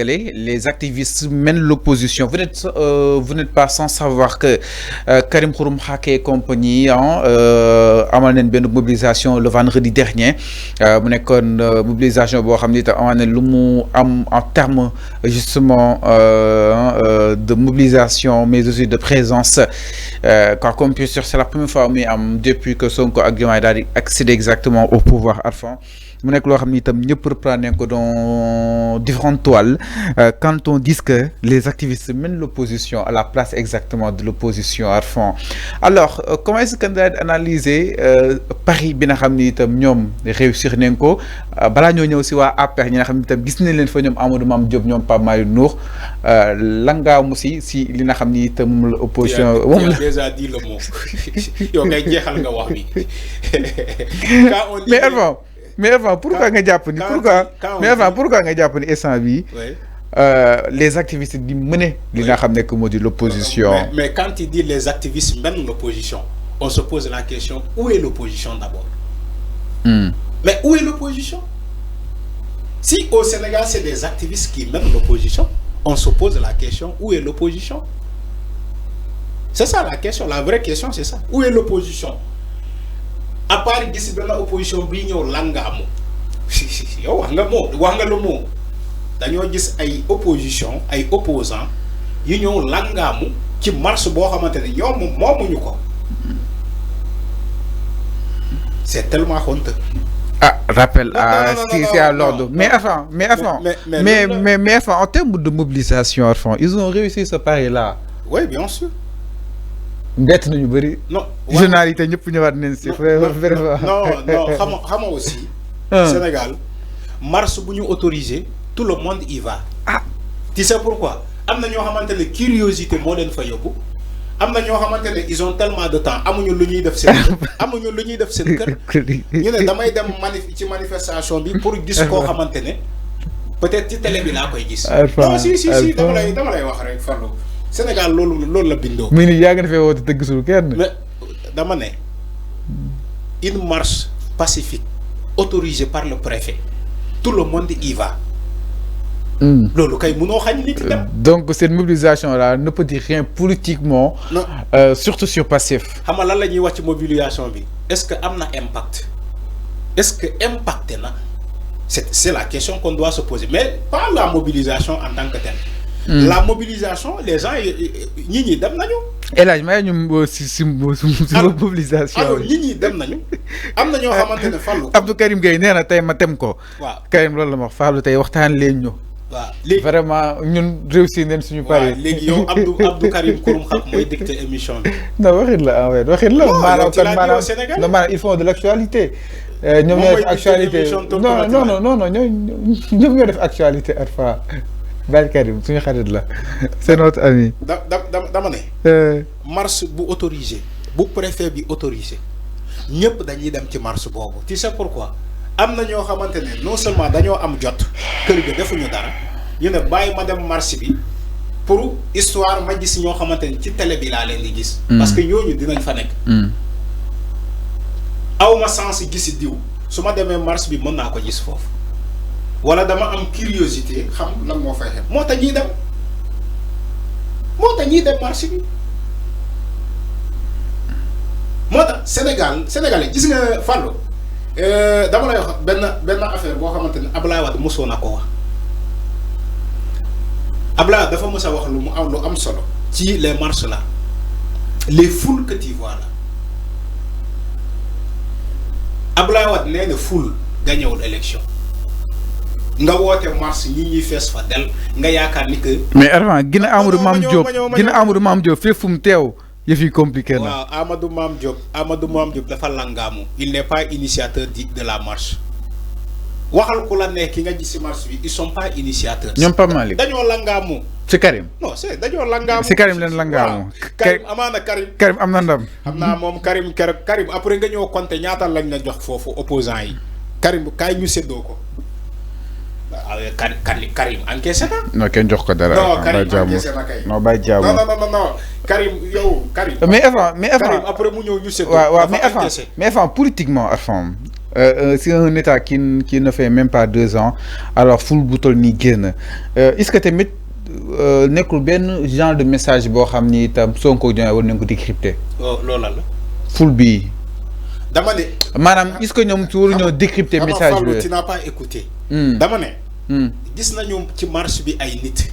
Les activistes mènent l'opposition. Vous n'êtes pas sans savoir que Karim Xurum Xaake et compagnie amal nañ benn mobilisation le vendredi dernier mu nekkoon mobilisation boo xam ni te amal nañ lu mu am en terme justement de mobilisation mais aussi de présence car comme bien sûr c'est la première fois muy am depuis que Sonko ak Diomaye daal di accéder exactement au pouvoir Arfan mu nekk loo xam ni itam ñëpp reprendre ko dans différentes toiles quand on dit que les activistes mènent l'opposition à la place exactement de l'opposition à fond. Alors comment est-ce que nga analyser Paris bi nga xam ni itam ñoom réussir nañ ko balaa ñoo ñëw si waa APR ñi nga xam ni itam gis nañ leen fa ñoom Amadou Mame Diop ñoom Pape Malick Ndour langaamu si li nga xam ni itam moom la opposition. moom la déjà dit le mot yow ngay jeexal nga wax bi. mais avant pourquoi nga jàpp ni pourquoi nga jàpp ni instant bi les activistes di mener li nga xam ne que moo di l'opposition. mais quand il dit les activistes mènent l'opposition, on se pose la question, où est l'opposition d'abord? Mais où est l'opposition? Si au Sénégal c'est des activistes qui mènent l'opposition, on se pose la question, où est l'opposition? C'est ça la question, la vraie question c'est ça. Où est l'opposition? À part gis benn opposition bi ñëw langaamu yow wax nga le mot dañoo gis ay opposition ay opposants yu ñëw langaamu ci marche boo xamante ne ñoom moomuñu ko. C'est tellement honteux. Ah, rappel à c'est à l'ordre. Mais enfin, en termes de mobilisation, ils ont réussi ce pari-là. Oui, bien sûr. Bett nañu bëri. Non journalité ñëpp ñëwaat nañ si. vraiment non xam aussi. Sénégal marche bu ñu autorisé tout le monde y va. Ah, tu sais pourquoi? Am na ñoo xamante ne curiosité moo leen fa yóbbu. Am na ñoo xamante ne ils ont tellement de temps amuñu lu ñuy def seen kër. ñu ne damay dem ci manifestation bi pour gis koo xamante ne peut-être ci télé bi laa koy gis. non si dama lay wax rek Fallou. Sénégal loolu la bindoo. muy ni yaa ngi defee woote te gisul kenn. mais dama ne une marche pacifique autorisée par le préfet tout le monde y va. loolu kay mënoo xañ nit dem. Donc cette mobilisation là ne peut dire rien politiquement. Non. Surtout sur passif. xam nga lan la ñuy wax ci mobilisation bi est-ce que am na impact est-ce que impacté na c'est la question qu'on doit se poser mais pas la mobilisation en tant que telle. La mobilisation les gens ñi dem nañu. El Hadj may ñu si mobilisation. alors ñi dem nañu am na ñoo xamante ne Fallou. Abdou Karim Gueye nee na tey ma tem ko. waaw Karim loolu la ma wax Fallou tey waxtaan leen ñu. waaw léegi vraiment ñun réussir nañ suñu pari. waaw léegi yow Abdou Karim Xurum Xaake mooy dicté émission bi. non waxin la en fait waxin la. maanaam ils font de l'actualité. ñoom ñoo def actualité non ñoom ñoo def actualité Arfa. Baye Karim suñu xarit la c'est notre ami. dama ne. marche bu autorisé bu préfet bi autorisé ñëpp dañuy dem ci marche boobu. tu sais pourquoi am na ñoo xamante ne non seulement dañoo am jot kër ga defuñu dara ñu ne bàyyi ma dem marche bi pour histoire ma gis ñoo xamante ne ci télé bi laa leen di gis. parce que ñooñu dinañ fa nekk. aw ma sens gisi diw su ma demee marche bi mën naa ko gis foofu. wala dama am curiosité xam lan moo fay xew moo tax ñuy dem marché bi moo tax Sénégalais gis nga Fallou dama lay wax benn affaire boo xamante ne Abdoulaye Wade mosoo na ko wax Abdoulaye Wade dafa mos a wax lu am solo ci les marches là les foules que tu vois là Abdoulaye Wade nee na foule gañewul élection. nga woote marche ñi fees fa del nga yaakaar ni que. mais avant gina Amadou Mame Diop fépp fu mu teew yëf yi compliqué na. waaw Amadou Mame Diop dafa langaamu. il n'est pas initiateur de la marche. waxal ku la nekk ki nga gis ci marche bi ils sont pas initiateurs. ñoom Pape Malick dañoo langaamu. ci Karim. non c'est dañoo langaamu. ci Karim leen langaamu. Karim amaana Karim am na ndam. xam naa moom Karim après nga ñëw compter ñaata lañ la jox foofu opposants yi. Karim kaay ñu séddoo ko. Karim encaissé na. non kenn jox ko dara. non Karim encaissé na kay. non bàyyi jaamu. non Karim yow Karim. mais avant Karim après mu ñëw ñu seetlu. waaw mais avant politiquement c'est un état qui ne fait même pas 2 ans alors full bu toll nii génn est-ce que tamit nekkul benn genre de message boo xam ni itam Sonko ñooy war nañ ko décrypter. loolu la. full bi. dama ne. maanaam est-ce que ñoom ci waruñoo décrypter message bi. tu n'as pas écouté. dama ne. gis nañu ci marche bi ay nit.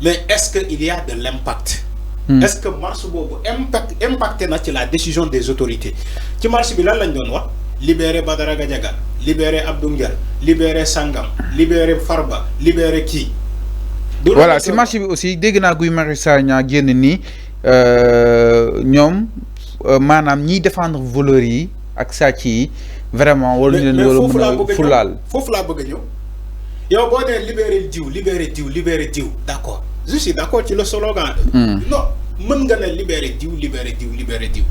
mais est-ce que il y a de l'impact. Est-ce que marche boobu impacté na ci la décision des autorités ci marche bi lan lañ doon wax. libérer Badara Gadiaga, libérer Abdou Nguer, libérer Sangam, libérer Farba, libérer qui. Voilà, c'est marché aussi dégg naa Guy Marius Sagna génn nii ñoom maanaam ñiy défendre voleurs yi ak sàcc yi vraiment waruñu leen war a mën a fulaal. foofu laa bëgg a ñëw yow boo nee libérer diw libérer diw d'accord je suis d'accord ci le slogan. non mën nga ne libérer diw libérer diw.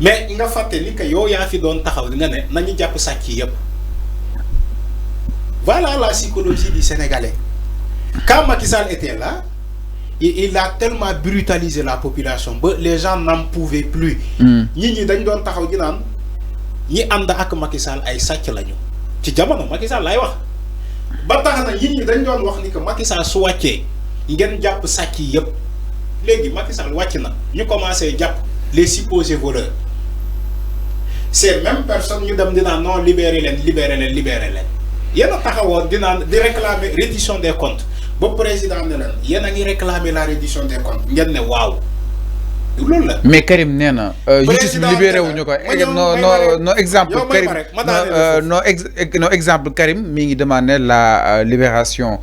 mais nga fàtte ni que yow yaa fi doon taxaw nga ne nañu jàpp sàcc yëpp voilà la psychologie du Sénégalais quand Macky Sall était là il a tellement brutalisé la population ba les gens n'en pouvaient plus. ñi dañ doon taxaw di naan ñi ànd ak Macky Sall ay sàcc lañu ci jamono Macky Sall lay wax ba tax na ñi dañ doon wax ni que Macky Sall su wàccee ngeen jàpp sàcc yëpp léegi Macky Sall wàcc na ñu commencé jàpp les supposés voleurs. Ces mêmes personnes ñu dem dinaan non libérer leen yéen a taxawoon dinaan di réclamer reddition des comptes ba président ne leen yéen a ngi réclamer la reddition des comptes ngeen ne waaw loolu la. mais Karim nee na. justice bi libéré wuñu ko. non exemple. Karim non exemple Karim mi ngi demandé la libération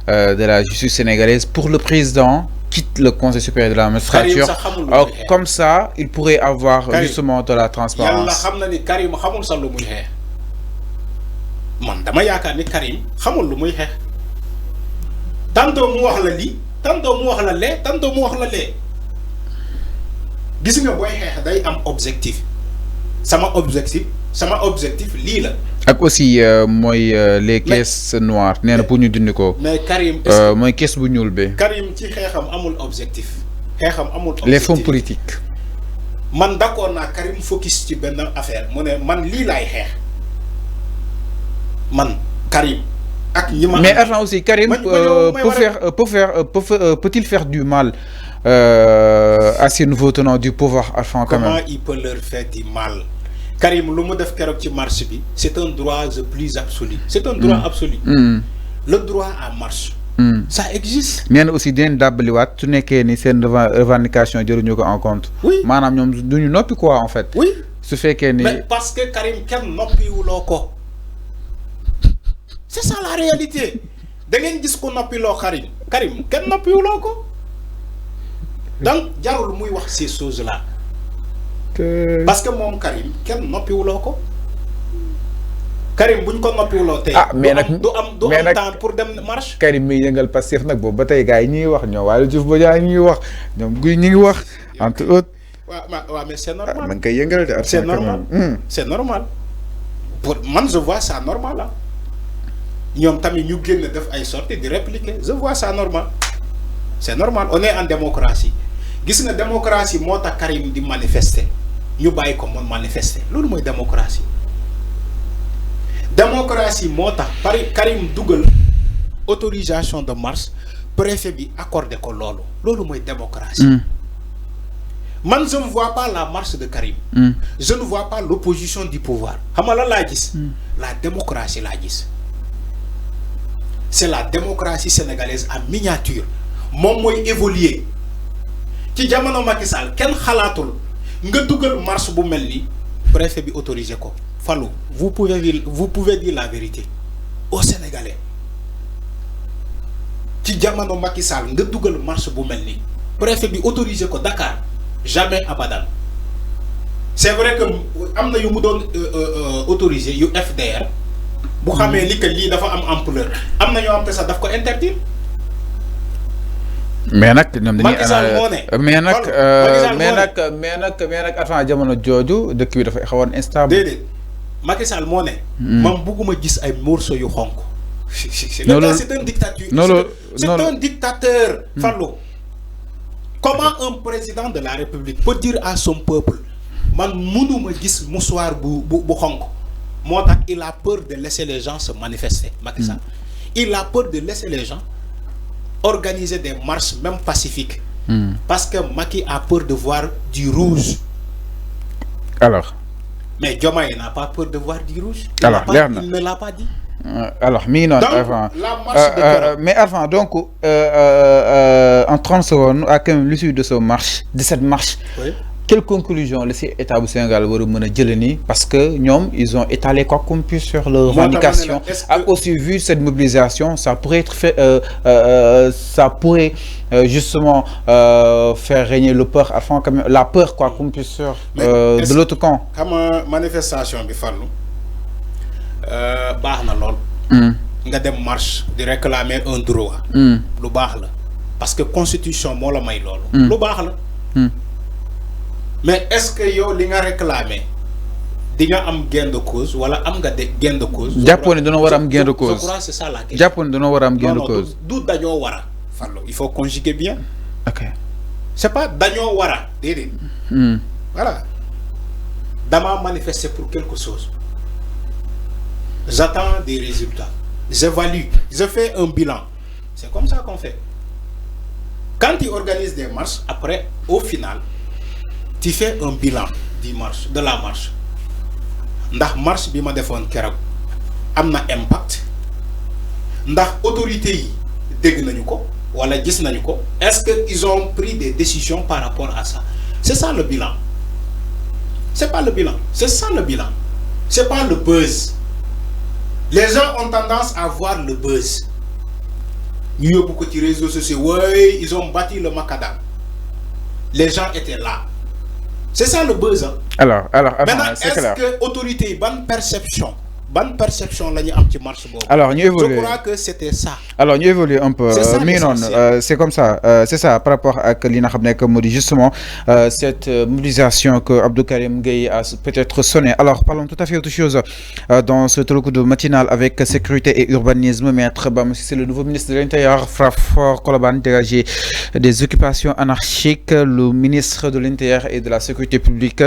de la justice sénégalaise pour le président. Quitte le Conseil supérieur de la magistrature. Alors, comme ça, il pourrait avoir Karim, justement de la transparence. Yalla xamna ni Karim xamul sa lu muy xex. Man dama yaakaar ni Karim xamul lu muy xex. Tantôt mu wax la li, tantôt mu wax la lé, tantôt mu wax la lé. Gis nga boy xex day am objectif. Sama objectif li la. Ak aussi mooy les caisses noires nee na pour ñu dindi ko. mais Karim mooy caisse bu ñuul bi. Karim ci xeexam amul objectif. Les fonds politiques. man d'accord naa Karim focus ci benn affaire mu ne man lii laay xeex man Karim. ak ñi ma mais attends aussi Karim peut-il faire du mal à ces nouveaux tenants du pouvoir enfin quand même. Comment il peut leur faire du mal. Karim lu mu def keroog ci marche bi c'est un droit le plus absolu. C'est un droit absolu. Le droit à marche. Ça existe. Mais aussi dinañ dàbbaliwaat su nekkee ni seen revendication jëluñu ko en compte. Oui maanaam ñoom duñu noppi quoi en fait. Oui su fekkee ni. mais parce que Karim kenn noppiwuloo ko. C'est ça la réalité. Da ngeen gis ko noppiloo Karim kenn noppiwuloo ko. Donc jarul muy wax ces choses là. Parce que moom Karim kenn noppiwuloo ko. Karim buñ ko noppiwuloo tey. mais nag du am temps pour dem marche. Karim mi yëngal Pastef nag boobu ba tey gars yi ñi ngi wax ñoom Waly Diouf Bodiang ñi ngi wax ñoom Guy ñi ngi wax entre autres. waaw mais c'est normal. man koy yëngal de. C'est normal. C'est normal. Pour man je vois ça normal là. ñoom tamit ñu génn def ay sorties di répliquer je vois ça normal. C'est normal on est en démocratie gis nga démocratie moo tax Karim di manifester ñu bàyyi ko moom manifester loolu mooy démocratie. Démocratie moo tax Karim dugal autorisation de marche préfet bi accordé ko loolu mooy démocratie. Man je ne vois pas la marche de Karim. Je ne vois pas l'opposition du pouvoir xam nga lan laa gis. La démocratie laa gis. C'est la démocratie sénégalaise en miniature moom mooy évoluer ci jamono Macky Sall kenn xalaatul nga dugal marche bu mel ni préfet bi autorisé ko. Fallou, vous pouvez dire la vérité aux Sénégalais. Ci jamono Macky Sall nga dugal marche bu mel ni préfet bi autorisé ko Dakar jamais abadan. C'est vrai que am na yu mu doon autorisé yu FDR bu xamee ni que lii dafa am ampleur am na ñoo am te sax daf ko interdire. mais nag ñoom dañuy mais nag avant jamono jooju dëkk bi dafa xawoon instable. déedéet Macky Sall moo ne. man bugguma gis ay morceaux yu xonk. c'est un dictateur. C'est un dictateur. Fallou, comment un président de la République peut dire à son peuple man mënuma gis mouchoir bu xonk il a peur de laisser les gens se manifester Macky Sall il a peur de laisser les gens organiser des marches même pacifiques parce que Macky a peur de voir du rouge. Alors mais Diomaye n'a pas peur de voir du rouge. Il ne l'a pas dit. Alors avant mais avant donc en 30 secondes à l'issue de cette marche oui. Quelle conclusion laisser état du Sénégal parce que ils ont étalé quoi qu'on puisse sur leur revendication aussi vu cette mobilisation ça pourrait être fait ça pourrait justement faire régner le peur afin comme la peur quoi qu'on puisse sur de l'autre camp comme manifestation bi fallu baax na lool nga dem marche de réclamer un droit lu baax la parce que constitution moo la may loolu lu baax la mais est-ce que yow li nga réclamer di nga am gain de cause wala am nga gain de cause jàppoon dana war am gain de cause je crois c'est ça la question jàppoon dana war am gain de cause du dañoo wara fallu il faut conjuguer bien ok c'est pas dañoo wara déedéet voilà dama manifester pour quelque chose j'attends des résultats j'évalue je fais un bilan c'est comme ça qu'on fait quand tu organises des marches après au final tu fais un bilan de la marche ndax marche bi ma defoon keroog am na impact ndax autorités yi dégg nañu ko wala gis nañu ko est-ce que ils ont pris des décisions par rapport à ça c'est ça le bilan c'est pas le bilan c'est ça le bilan c'est pas le buzz les gens ont tendance à voir le buzz ñu yóbbu ko ci réseaux sociaux ouais ils ont bâti le macadam les gens étaient là. C'est ça le buzz. Hein? Alors, maintenant, est-ce que l'autorité, bonne perception la ñu am ci marche boobu. Alors, ñu évolue. Je crois que c'était ça. Alors, ñu évolue un peu. Mais non, c'est comme ça. C'est ça par rapport à ce que nous justement cette mobilisation que Abdou Karim Gueye a peut-être sonné. Alors, parlons tout à fait autre chose dans ce truc de matinal avec sécurité et urbanisme. Maître Bam, c'est le nouveau ministre de l'Intérieur, Frafor Koloban, dégagé des occupations anarchiques. Le ministre de l'Intérieur et de la Sécurité publique